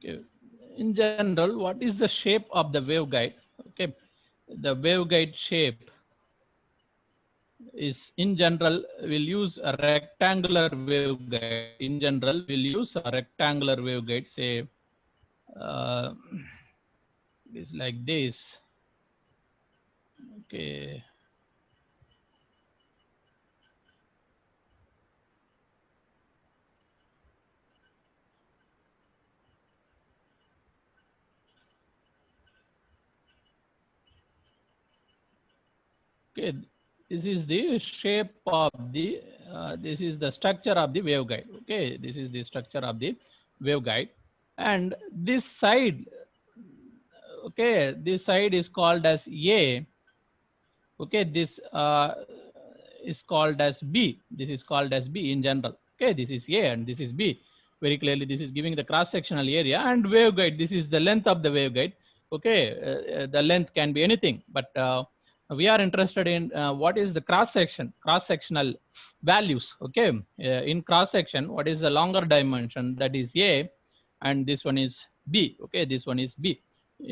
Okay. In general, what is the shape of the waveguide? Okay, the waveguide shape is, in general, we'll use a rectangular waveguide. In general, we'll use a rectangular waveguide. Say uh, is like this. Okay. Okay, this is the shape of the, this is the structure of the waveguide. Okay, this is the structure of the waveguide. And this side, okay, this side is called as A. Okay, this is called as B. This is called as B in general. Okay, this is A and this is B. Very clearly, this is giving the cross-sectional area, and waveguide, this is the length of the waveguide. Okay, the length can be anything, but we are interested in what is the cross-sectional values. Okay, in cross-section, what is the longer dimension? That is A, and this one is B. Okay, this one is B.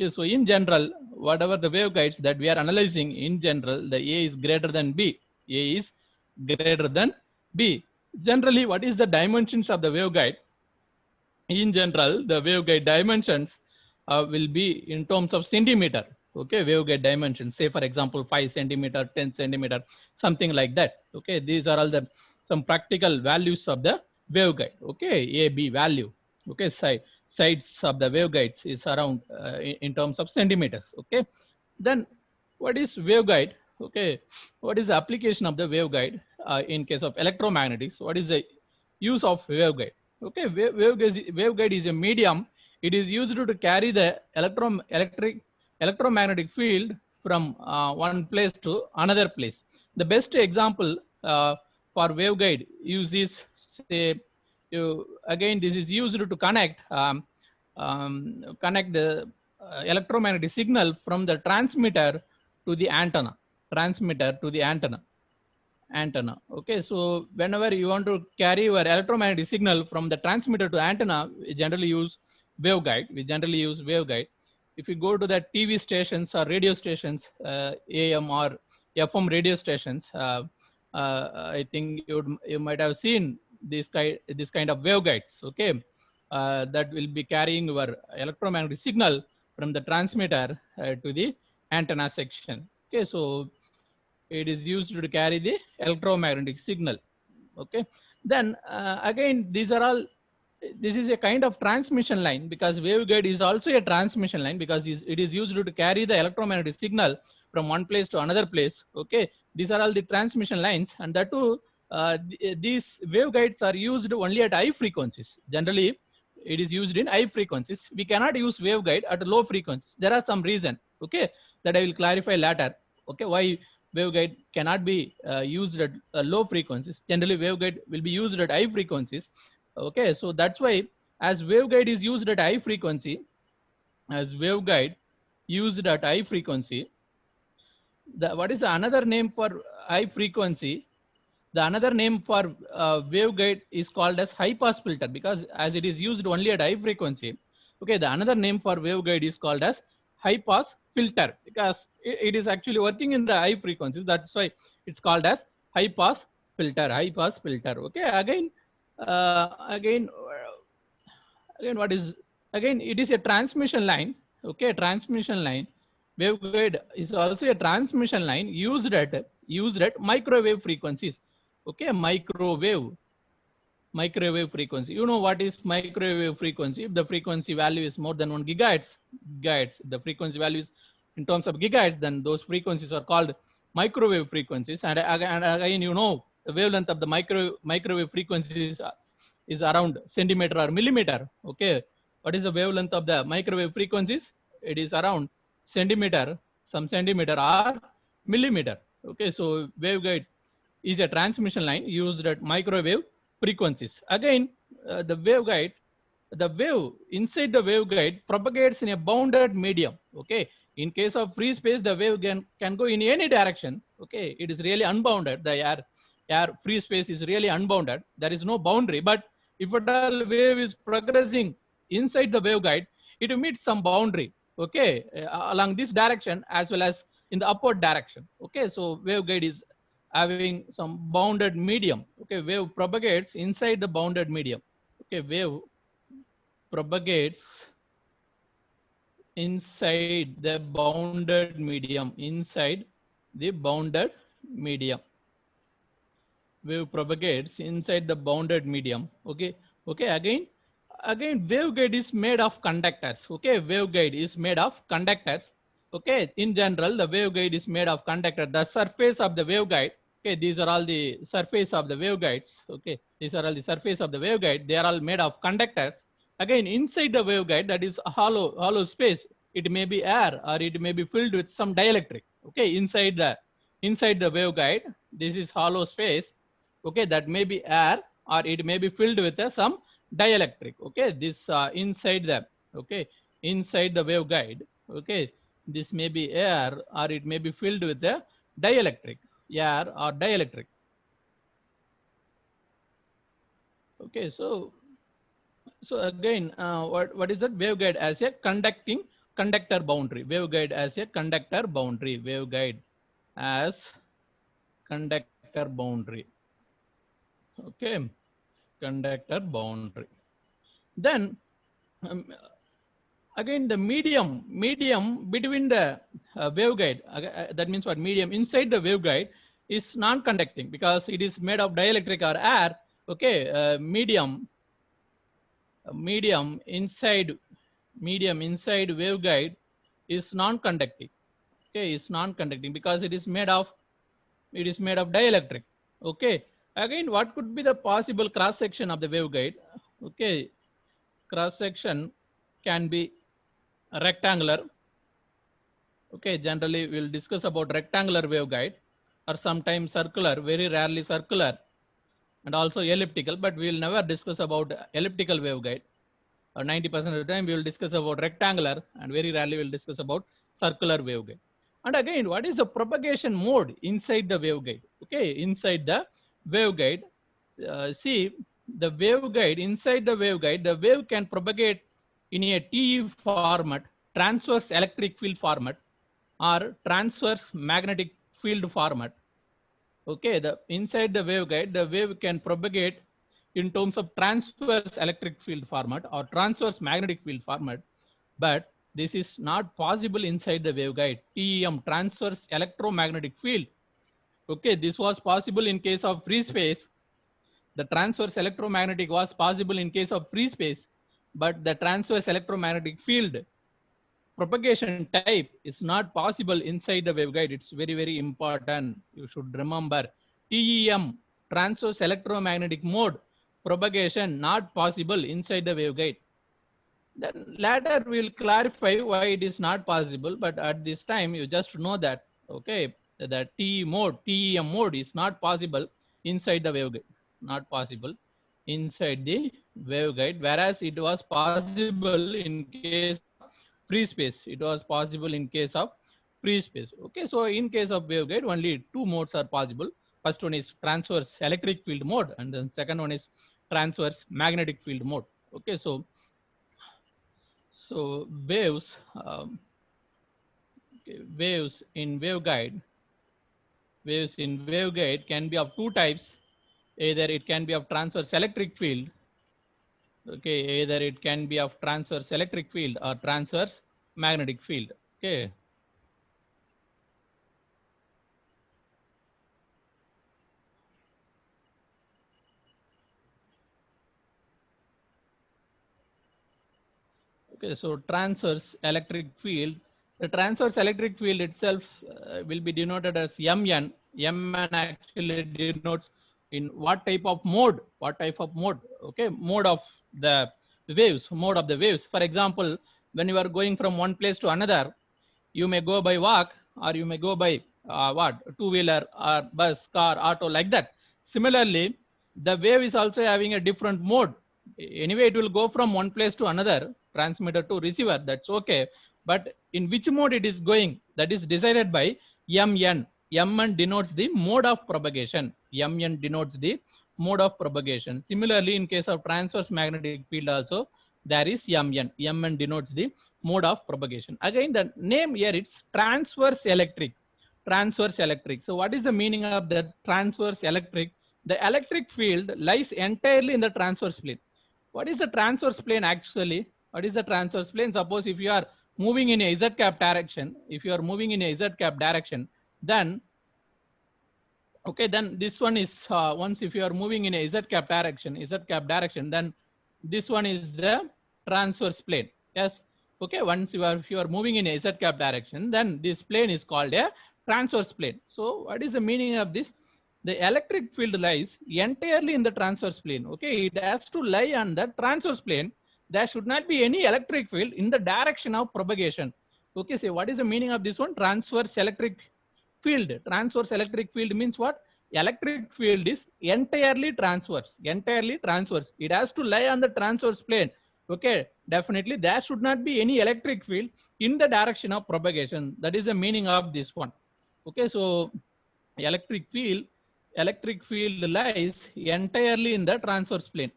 So in general, whatever the waveguides that we are analyzing, in general, the A is greater than B. A is greater than B. Generally, what is the dimensions of the waveguide? In general, the waveguide dimensions will be in terms of centimeter. Okay, waveguide dimensions, say for example 5 centimeter, 10 centimeter, something like that. Okay, these are all the some practical values of the waveguide. Okay, A, B value. Okay, sides of the waveguides is around in terms of centimeters. Okay, then what is waveguide? Okay, what is the application of the waveguide in case of electromagnetics? What is the use of waveguide? Okay, waveguide is a medium. It is used to carry the electromagnetic field from one place to another place. The best example for waveguide use is, say, again, this is used to connect the electromagnetic signal from the transmitter to the antenna. Okay, so whenever you want to carry your electromagnetic signal from the transmitter to antenna, we generally use waveguide. If you go to the TV stations or radio stations, AM or FM radio stations, I think you might have seen this kind of waveguides. Okay, that will be carrying your electromagnetic signal from the transmitter to the antenna section. Okay, so it is used to carry the electromagnetic signal. Okay, then again, these are all, this is a kind of transmission line, because waveguide is also a transmission line, because it is used to carry the electromagnetic signal from one place to another place. Okay, these are all the transmission lines, and that too, these waveguides are used only at high frequencies. Generally, it is used in high frequencies. We cannot use waveguide at low frequencies. There are some reason, okay, that I will clarify later. Okay, why waveguide cannot be used at low frequencies. Generally, waveguide will be used at high frequencies. Okay, so that's why, as waveguide is used at high frequency, as waveguide used at high frequency, what is another name for high frequency? The another name for waveguide is called as high pass filter, because as it is used only at high frequency. Okay, the another name for waveguide is called as high pass filter, because it is actually working in the high frequencies. That's why it's called as high pass filter. Okay, again, what is, again, it is a transmission line. Okay, transmission line. Waveguide is also a transmission line used at microwave frequencies. Okay, microwave frequency. You know what is microwave frequency? If the frequency value is more than 1 gigahertz, the frequency value is in terms of gigahertz, then those frequencies are called microwave frequencies. And again, you know, the wavelength of the microwave frequencies is around centimeter or millimeter. Okay, what is the wavelength of the microwave frequencies? It is around centimeter, some centimeter or millimeter. Okay, so waveguide is a transmission line used at microwave frequencies. Again, the wave inside the waveguide propagates in a bounded medium. Okay, in case of free space, the wave can go in any direction. Okay, it is really unbounded. The air free space is really unbounded. There is no boundary. But if at all wave is progressing inside the waveguide, it meets some boundary, okay, along this direction as well as in the upward direction. Okay, so waveguide is having some bounded medium. Okay, wave propagates inside the bounded medium. Okay, wave propagates inside the bounded medium, inside the bounded medium. Wave propagates inside the bounded medium. Okay, okay, again waveguide is made of conductors. Okay, waveguide is made of conductors. Okay, in general the waveguide is made of conductor. The surface of the waveguide, okay, these are all the surface of the waveguides. Okay, these are all the surface of the waveguide. They are all made of conductors. Again, inside the waveguide, that is a hollow space, it may be air or it may be filled with some dielectric. Okay, inside the waveguide, this is hollow space. Okay, that may be air or it may be filled with some dielectric. Okay, this inside the waveguide. Okay, this may be air or it may be filled with the dielectric, air or dielectric. Okay, so again, what is that? Waveguide as a conductor boundary. Waveguide as a conductor boundary. Waveguide as conductor boundary. Okay, conductor boundary. Then again the medium between the waveguide, that means what? Medium inside the waveguide is non-conducting because it is made of dielectric or air. Okay, medium inside waveguide is non-conducting. Okay, is non-conducting because it is made of dielectric. Okay, again what could be the possible cross section of the waveguide? Okay, cross section can be rectangular. Okay, generally we'll discuss about rectangular waveguide, or sometimes circular, very rarely circular, and also elliptical, but we will never discuss about elliptical waveguide. 90% of the time we will discuss about rectangular, and very rarely we will discuss about circular waveguide. And again, what is the propagation mode inside the waveguide? Okay, inside the waveguide, see the waveguide, inside the waveguide, the wave can propagate in a TE format, transverse electric field format, or transverse magnetic field format. Okay, the inside the waveguide, the wave can propagate in terms of transverse electric field format or transverse magnetic field format, but this is not possible inside the waveguide. TEM, transverse electromagnetic field. Okay, this was possible in case of free space. The transverse electromagnetic was possible in case of free space, but the transverse electromagnetic field propagation type is not possible inside the waveguide. It's very, very important. You should remember TEM, transverse electromagnetic mode propagation not possible inside the waveguide. Then later we will clarify why it is not possible, but at this time you just know that, okay, that TEM mode is not possible inside the waveguide, not possible inside the waveguide, whereas it was possible in case free space. It was possible in case of free space. Okay, so in case of waveguide, only two modes are possible. First one is transverse electric field mode, and then second one is transverse magnetic field mode. Okay, so waves, waves in waveguide can be of two types. Either it can be of transverse electric field. Okay, either it can be of transverse electric field or transverse magnetic field. Okay. Okay, so transverse electric field. The transverse electric field itself will be denoted as Mn. Mn actually denotes in what type of mode. Okay, mode of the waves. For example, when you are going from one place to another, you may go by walk or you may go by two-wheeler or bus, car, auto, like that. Similarly, the wave is also having a different mode. Anyway, it will go from one place to another, transmitter to receiver, that's okay. But in which mode it is going, that is decided by Mn. Mn denotes the mode of propagation. Mn denotes the mode of propagation. Similarly, in case of transverse magnetic field also, there is Mn. Mn denotes the mode of propagation. Again, the name here, it's transverse electric. Transverse electric. So what is the meaning of the transverse electric? The electric field lies entirely in the transverse plane. What is the transverse plane actually? What is the transverse plane? Suppose if you are moving in a z cap direction, if you are moving in a z cap direction, then okay, then this one is once if you are moving in a z cap direction, then this one is the transverse plane. Yes. Okay. Once if you are moving in a z cap direction, then this plane is called a transverse plane. So what is the meaning of this? The electric field lies entirely in the transverse plane. Okay, it has to lie on the transverse plane. There should not be any electric field in the direction of propagation. Okay, so what is the meaning of this one? Transverse electric field. Transverse electric field means what? Electric field is entirely transverse. Entirely transverse. It has to lie on the transverse plane. Okay, definitely there should not be any electric field in the direction of propagation. That is the meaning of this one. Okay, so electric field lies entirely in the transverse plane.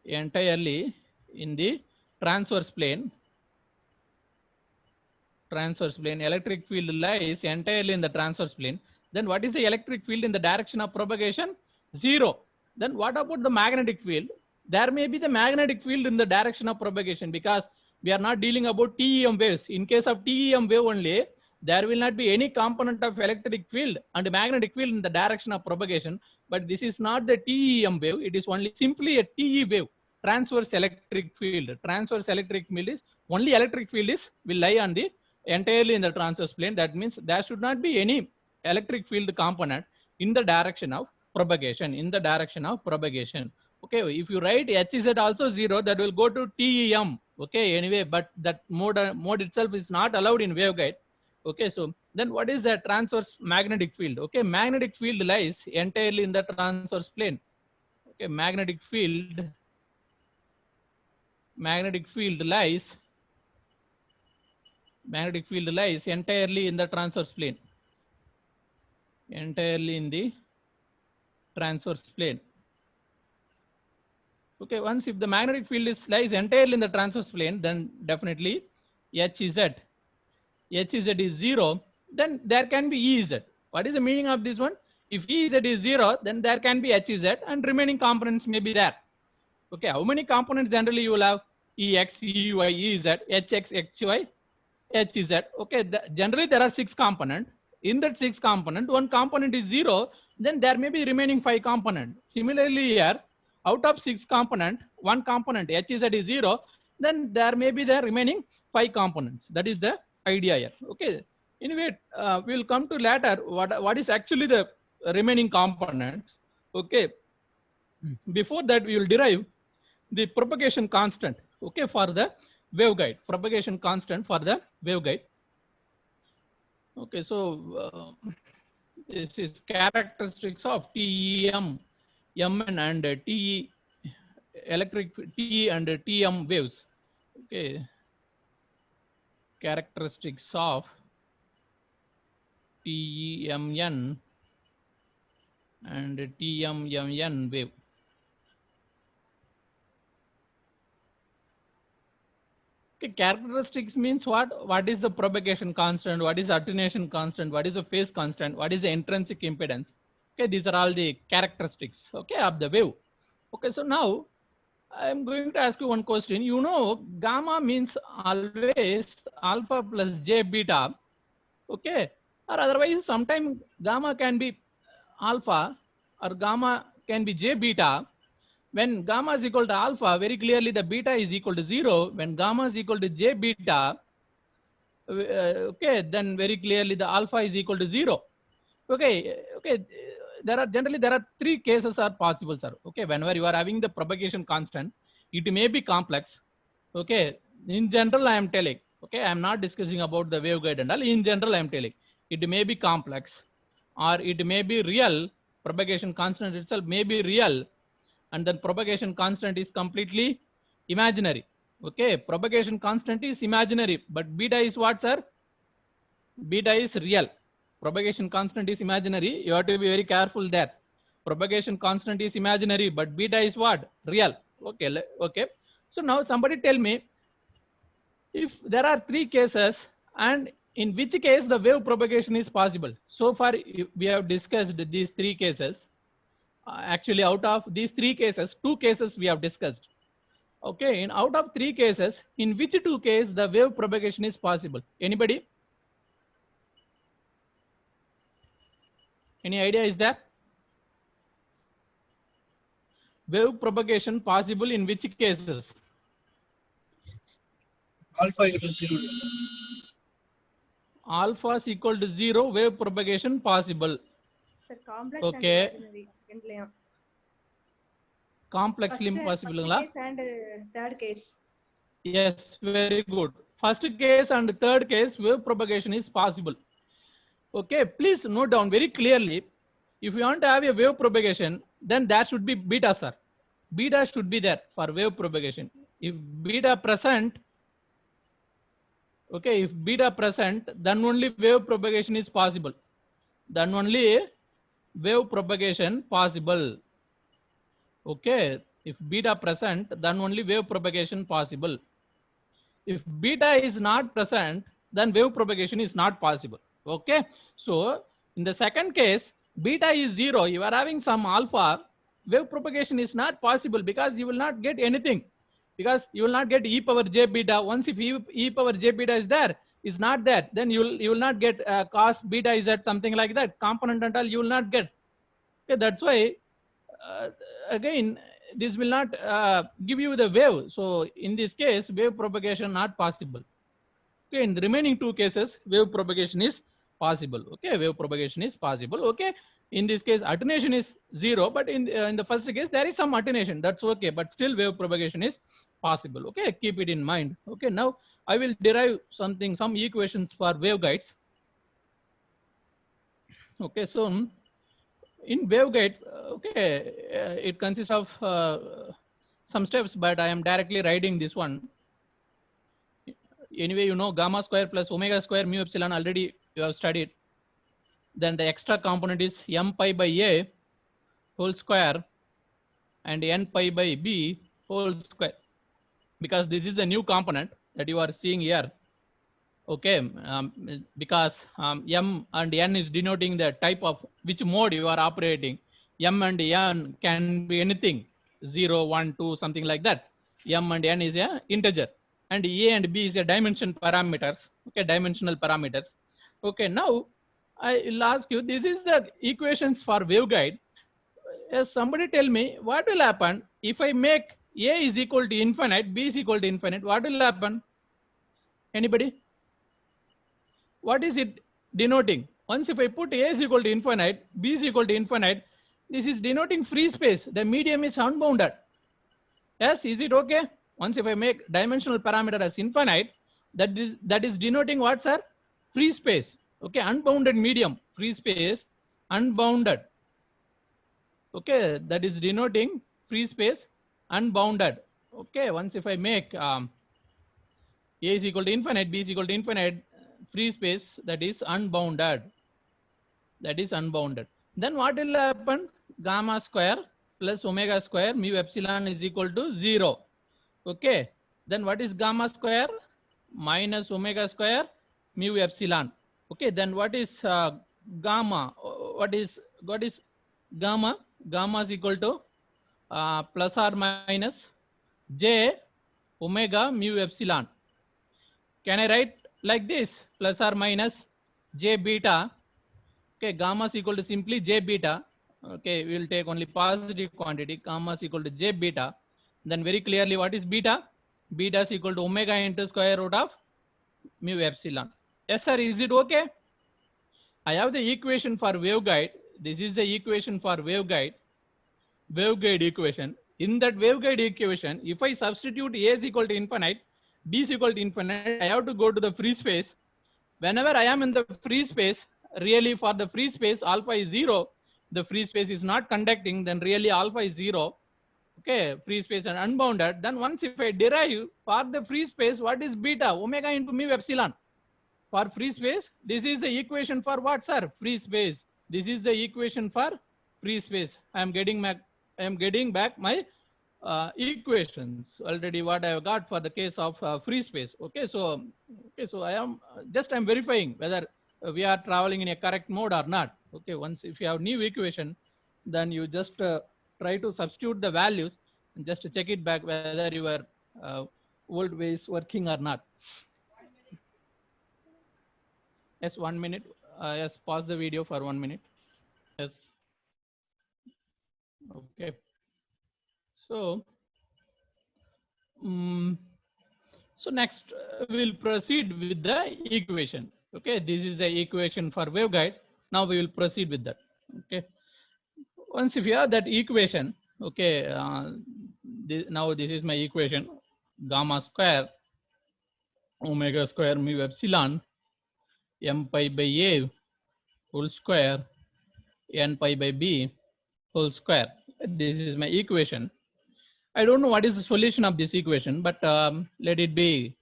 Entirely in the transverse plane. Transverse plane. Electric field lies entirely in the transverse plane. Then what is the electric field in the direction of propagation? Zero. Then what about the magnetic field? There may be the magnetic field in the direction of propagation, because we are not dealing about TEM waves. In case of TEM wave only, there will not be any component of electric field and magnetic field in the direction of propagation. But this is not the TEM wave. It is only simply a TE wave. Transverse electric field. Transverse electric field is only electric field will lie on the entirely in the transverse plane. That means there should not be any electric field component in the direction of propagation. In the direction of propagation. Okay, if you write Hz also 0, that will go to TEM. Okay, anyway, but that mode itself is not allowed in waveguide. Okay, so then what is the transverse magnetic field? Okay, magnetic field lies entirely in the transverse plane. Okay, magnetic field lies entirely in the transverse plane. Entirely in the transverse plane. Okay, once if the magnetic field lies entirely in the transverse plane, then definitely Hz is 0, then there can be Ez. What is the meaning of this one? If Ez is 0, then there can be Hz and remaining components may be there. Okay, how many components generally you will have? Ex, Ey, Ez, Hx, Xy, Hz. Okay, generally there are 6 components. In that 6 component, one component is 0, then there may be remaining 5 components. Similarly here, out of 6 component, one component Hz is 0, then there may be the remaining 5 components. That is the idea here. Okay. Anyway, we will come to later what is actually the remaining components. Okay. Before that, we will derive the propagation constant. Okay, for the waveguide. Propagation constant for the waveguide. Okay, so this is characteristics of TEM, Mn and TE electric TE and TM waves. Okay, characteristics of TEMN and TMMN wave. Okay, characteristics means what? What is the propagation constant? What is the attenuation constant? What is the phase constant? What is the intrinsic impedance? Okay, these are all the characteristics, okay, of the wave. Okay, so now I am going to ask you one question. You know, gamma means always alpha plus j beta, okay, or otherwise sometimes gamma can be alpha or gamma can be j beta. When gamma is equal to alpha, very clearly the beta is equal to 0. When gamma is equal to j beta, okay, then very clearly the alpha is equal to 0. Okay, okay. There are 3 cases are possible, sir. Okay, whenever you are having the propagation constant, it may be complex. Okay, in general, I am telling. Okay, I am not discussing about the waveguide and all. In general, I am telling it may be complex, or it may be real. Propagation constant itself may be real, and then propagation constant is completely imaginary. Okay, propagation constant is imaginary, but beta is what, sir? Beta is real. Propagation constant is imaginary. You have to be very careful there. Propagation constant is imaginary, but beta is what? Real. Okay, okay. So now somebody tell me, if there are three cases, and in which case the wave propagation is possible. So far we have discussed these three cases. Actually, out of these three cases, two cases we have discussed. Okay, in out of three cases, in which two cases the wave propagation is possible? Anybody? Any idea is there? Wave propagation possible in which cases? Alpha equal to 0. Alpha is equal to 0, wave propagation possible. Sir, complex Okay. and imaginary. ரெண்டுலயும். Complex First possible. case and third case. Yes, very good. First case and third case, wave propagation is possible. Okay, please note down very clearly. If you want to have a wave propagation, then that should be beta, sir. Beta should be there for wave propagation. If beta present, okay, if beta present, then only wave propagation is possible. Then only wave propagation possible. Okay, if beta present, then only wave propagation possible. If beta is not present, then wave propagation is not possible. Okay, so in the second case, beta is 0, you are having some alpha, wave propagation is not possible because you will not get anything, because you will not get e power j beta. Once if e power j beta is there, is not there, then you will not get cos beta is at something like that component and all you will not get. Okay, that's why again this will not give you the wave. So in this case, wave propagation not possible. Okay, in the remaining two cases, wave propagation is possible. Okay, wave propagation is possible. Okay, in this case, attenuation is 0, but in the first case, there is some attenuation. That's okay, but still wave propagation is possible. Okay, keep it in mind. Okay, now I will derive some equations for waveguides. Okay, so in waveguide, okay, it consists of some steps, but I am directly writing this one. Anyway, you know gamma square plus omega square mu epsilon already you have studied. Then the extra component is m pi by a whole square and n pi by b whole square, because this is the new component that you are seeing here. Okay, because m and n is denoting the type of which mode you are operating. M and n can be anything, 0, 1, 2, something like that. M and n is a integer, and a and b is a dimension parameters. Okay, dimensional parameters. Okay, now I will ask you, this is the equations for waveguide. Somebody tell me what will happen if I make a is equal to infinite, b is equal to infinite. What will happen? Anybody? What is it denoting? Once if I put a is equal to infinite, b is equal to infinite, this is denoting free space. The medium is unbounded. Yes, is it okay? Once if I make dimensional parameter as infinite, that is denoting what, sir? Free space. Okay, unbounded medium, free space, unbounded. Okay, that is denoting free space, unbounded. Okay, once if I make a is equal to infinite, b is equal to infinite, free space, that is unbounded. That is unbounded. Then what will happen? Gamma square plus omega square mu epsilon is equal to 0. Okay. Then what is gamma square? Minus omega square mu epsilon. Okay. Then what is gamma? What is gamma? Gamma is equal to plus or minus j omega mu epsilon. Can I write like this? Plus or minus j beta. Okay, gamma is equal to simply j beta. Okay, we will take only positive quantity. Gamma is equal to j beta. Then very clearly, what is beta? Beta is equal to omega into square root of mu epsilon. Yes, sir. Is it okay? I have the equation for waveguide. This is the equation for waveguide. Waveguide equation. In that waveguide equation, if I substitute a is equal to infinite, b is equal to infinite, I have to go to the free space. Whenever I am in the free space, really for the free space, alpha is 0. The free space is not conducting, then really alpha is 0. Okay, free space and unbounded. Then once if I derive for the free space, what is beta? Omega into mu epsilon. For free space, this is the equation for what, sir? Free space. This is the equation for free space. I am getting back my equations already what I have got for the case of free space. Okay, so I am I'm verifying whether we are traveling in a correct mode or not. Okay, once if you have new equation, then you just try to substitute the values and just check it back whether your old way is working or not. Yes, 1 minute. Yes, pause the video for 1 minute. Yes. Okay. So, so next we'll proceed with the equation. Okay, this is the equation for waveguide. Now we will proceed with that. Okay. Once if you have that equation, okay, now this is my equation: gamma square omega square mu epsilon m pi by a whole square n pi by b whole square. This is my equation. I don't know what is the solution of this equation, but let it be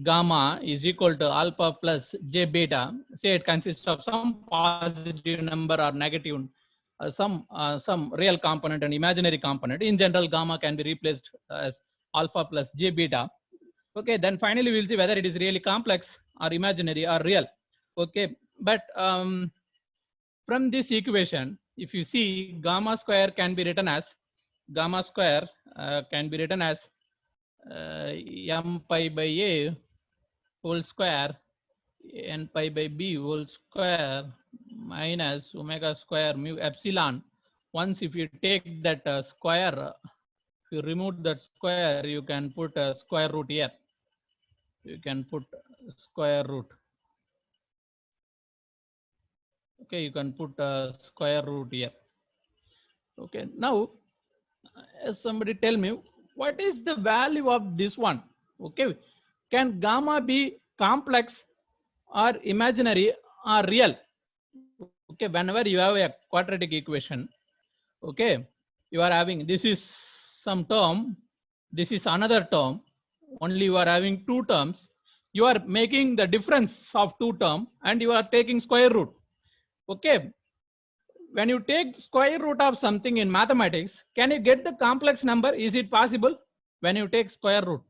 gamma is equal to alpha plus j beta. Say it consists of some positive number or negative, some real component and imaginary component. In general, gamma can be replaced as alpha plus j beta. Okay, then finally we'll see whether it is really complex or imaginary or real. Okay, but from this equation, if you see, gamma square can be written as m pi by a whole square n pi by b whole square minus omega square mu epsilon. Once if you take that square, if you remove that square, you can put a square root here. You can put square root. Okay, you can put a square root here. Okay, now somebody tell me what is the value of this one. Okay, can gamma be complex or imaginary or real? Okay, whenever you have a quadratic equation, okay, you are having this is some term, this is another term, only you are having two terms, you are making the difference of two terms and you are taking square root. Okay, when you take square root of something in mathematics, can you get the complex number? Is it possible? When you take square root,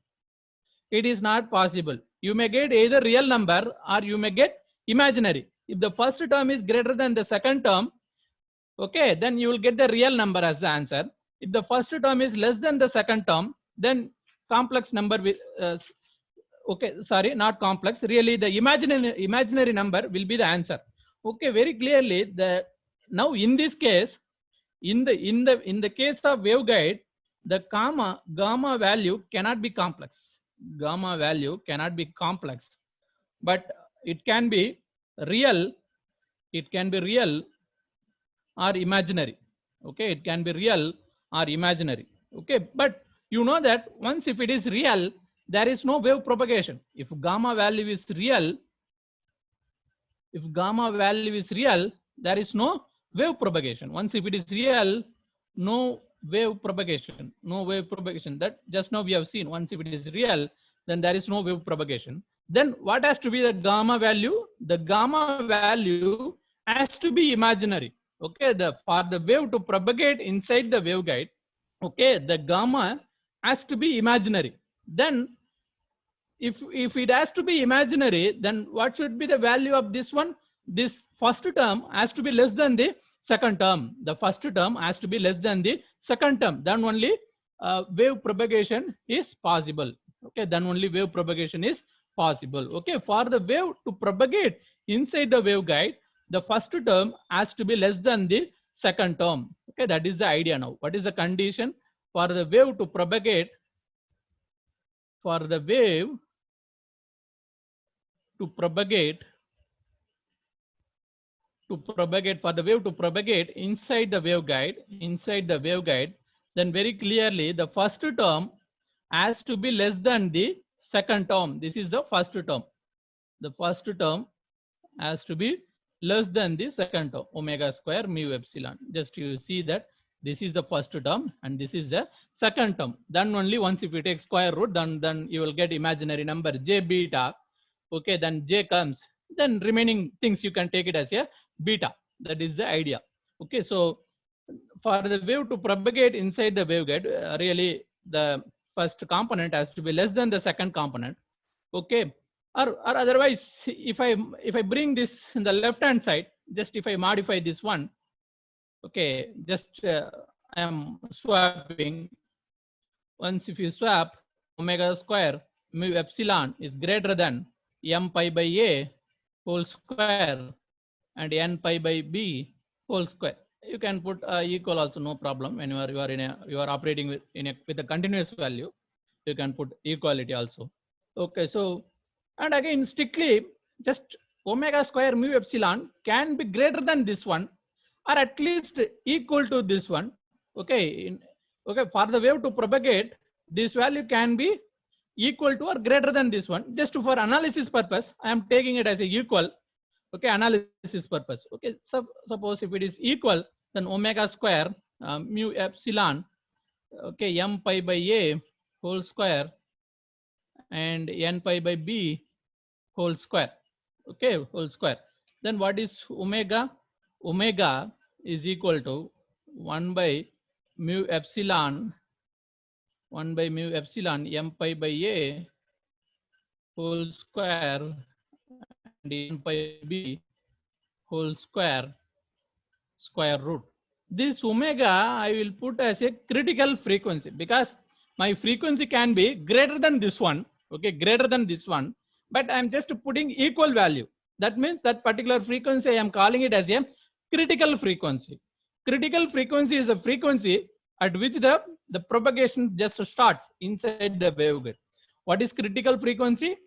it is not possible. You may get either real number or you may get imaginary. If the first term is greater than the second term, okay, then you will get the real number as the answer. If the first term is less than the second term, then complex number will okay, sorry, not complex, really the imaginary number will be the answer. Okay, very clearly the now in this case, in the case of waveguide, the gamma value cannot be complex. Gamma value cannot be complex, but it can be real. It can be real or imaginary. Okay, it can be real or imaginary. Okay, but you know that once if it is real, there is no wave propagation. If gamma value is real, there is no wave propagation. Once if it is real, no wave propagation. That just now we have seen. Once if it is real, then there is no wave propagation. Then what has to be the gamma value? The gamma value has to be imaginary. Okay, for the wave to propagate inside the waveguide, okay, the gamma has to be imaginary. Then if it has to be imaginary, then what should be the value of this one? This first term has to be less than the second term. The first term has to be less than the second term. Then only wave propagation is possible. Okay, then only wave propagation is possible. Okay, for the wave to propagate inside the waveguide, the first term has to be less than the second term. Okay, that is the idea now. What is the condition for the wave to propagate? For the wave to propagate, for the wave to propagate inside the waveguide, then very clearly the first term has to be less than the second term. This is the first term. The first term has to be less than the second term, omega square mu epsilon. Just you see that this is the first term and this is the second term. Then only once if you take square root, then you will get imaginary number j beta. Okay, then j comes, then remaining things you can take it as a beta. That is the idea. Okay, so for the wave to propagate inside the waveguide, really the first component has to be less than the second component. Okay, or otherwise, if I bring this in the left hand side, just if I modify this one, okay, just I am swapping. Once if you swap, omega square mu epsilon is greater than m pi by a whole square and n pi by b whole square. You can put equal also, no problem. When you are operating with a continuous value, you can put equality also. Okay, so and again strictly just omega square mu epsilon can be greater than this one or at least equal to this one. Okay, okay, for the wave to propagate, this value can be equal to or greater than this one. Just for analysis purpose, I am taking it as a equal. Okay, analysis purpose. Okay, suppose if it is equal, then omega square mu epsilon, okay, m pi by a whole square and n pi by b whole square. Okay, whole square. Then what is omega? Omega is equal to 1 by mu epsilon, 1 by mu epsilon m pi by a whole square and n pi b whole square root. This omega I will put as a critical frequency because my frequency can be greater than this one. Okay, greater than this one, but I am just putting equal value. That means that particular frequency I am calling it as a critical frequency. Critical frequency is a frequency at which the propagation just starts inside the waveguide. What is critical frequency?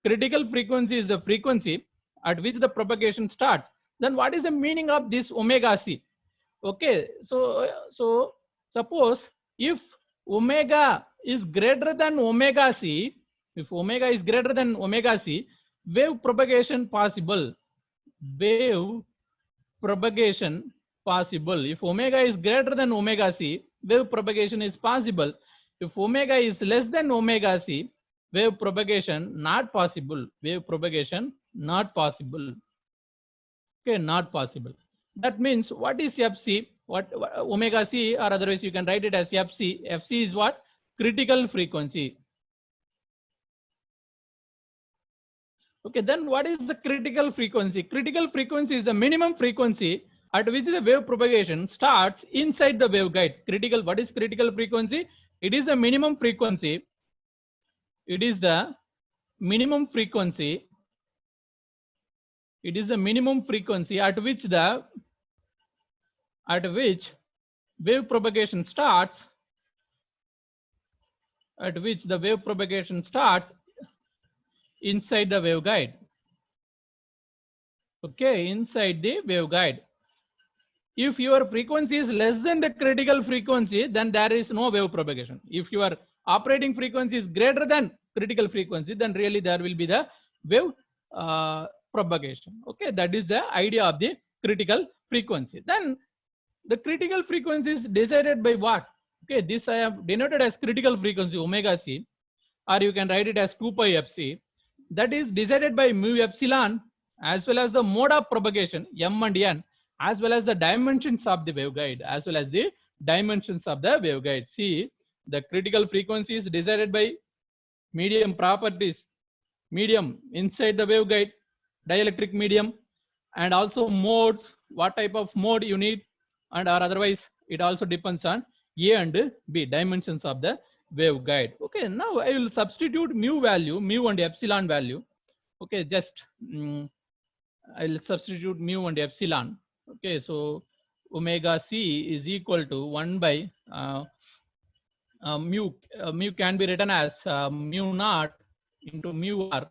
Critical frequency is the frequency at which the propagation starts. Then what is the meaning of this omega c? Okay, so suppose if omega is greater than omega c, if omega is greater than omega c, wave propagation possible. Wave propagation possible. If omega is greater than omega c, wave propagation is possible. If omega is less than omega c, wave propagation not possible. Wave propagation not possible. Okay, not possible. That means what is fc? What omega c, or otherwise you can write it as fc. Fc is what? Critical frequency. Okay, then what is the critical frequency? Critical frequency is the minimum frequency at which the wave propagation starts inside the waveguide. Critical, what is critical frequency? It is the minimum frequency. It is the minimum frequency. It is the minimum frequency at which wave propagation starts. At which the wave propagation starts inside the waveguide. Okay, inside the waveguide. If your frequency is less than the critical frequency, then there is no wave propagation. If your operating frequency is greater than critical frequency, then really there will be the wave propagation. Okay, that is the idea of the critical frequency. Then the critical frequency is decided by what? Okay, this I have denoted as critical frequency omega c, or you can write it as 2 pi fc. That is decided by mu epsilon as well as the mode of propagation m and n, as well as the dimensions of the waveguide, as well as the dimensions of the waveguide. See, the critical frequency is decided by medium properties, medium inside the waveguide, dielectric medium, and also modes, what type of mode you need, and or otherwise it also depends on A and B, dimensions of the waveguide. Okay, now I will substitute mu value, mu and epsilon value. Okay, just I will substitute mu and epsilon. Okay, so omega c is equal to 1 by mu. Mu can be written as mu naught into mu r.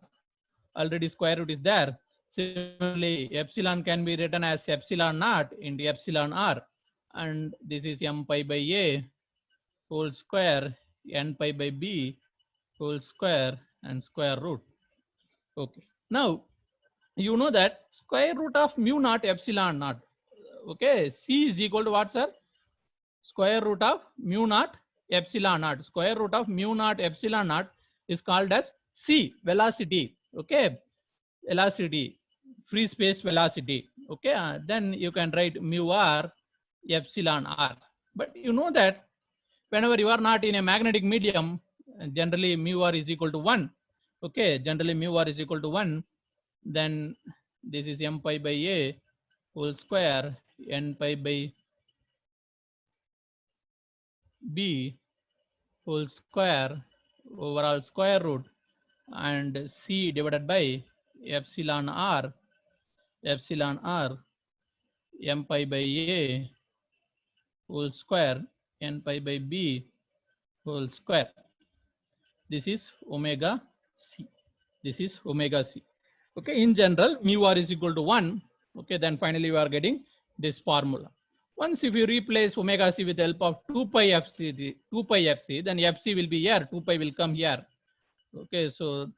Already square root is there. Similarly, epsilon can be written as epsilon naught into epsilon r, and this is m pi by a whole square, n pi by b whole square, and square root. Okay, now you know that square root of mu naught epsilon naught. Okay, c is equal to what, sir? Square root of mu naught epsilon naught. Square root of mu naught epsilon naught is called as c, velocity. Okay, velocity, free space velocity. Okay, then you can write mu r epsilon r. But you know that whenever you are not in a magnetic medium, generally mu r is equal to 1. Okay, generally mu r is equal to 1. Then this is m pi by a whole square n pi by b whole square overall square root and c divided by epsilon r m pi by a whole square n pi by b whole square. This is omega c. This is omega c. Okay, in general, mu r is equal to 1. Okay, then finally you are getting this formula. Once if you replace omega c with the help of 2 pi fc, then fc will be here, 2 pi will come here. Okay, so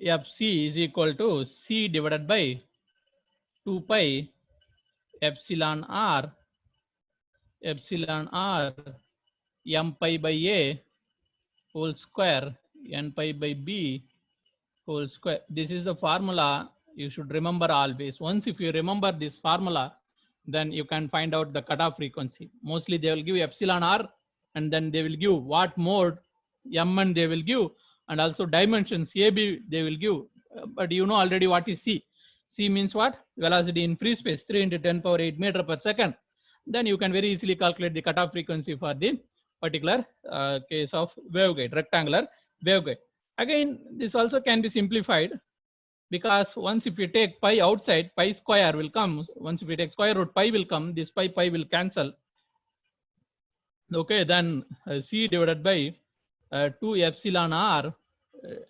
fc is equal to c divided by 2 pi epsilon r m pi by a whole square n pi by b whole square. This is the formula you should remember always. Once if you remember this formula, then you can find out the cutoff frequency. Mostly they will give epsilon r and then they will give what mode mn they will give, and also dimensions ab they will give. But you know already what is c. C means what? Velocity in free space, 3 into 10 power 8 meter per second. Then you can very easily calculate the cutoff frequency for the particular case of waveguide, rectangular waveguide. Again, this also can be simplified, because once if you take pi outside, pi square will come. Once if you take square root, pi will come. This pi will cancel. Okay, then c divided by 2 epsilon r,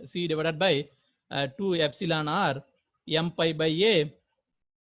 c divided by 2 epsilon r m pi by a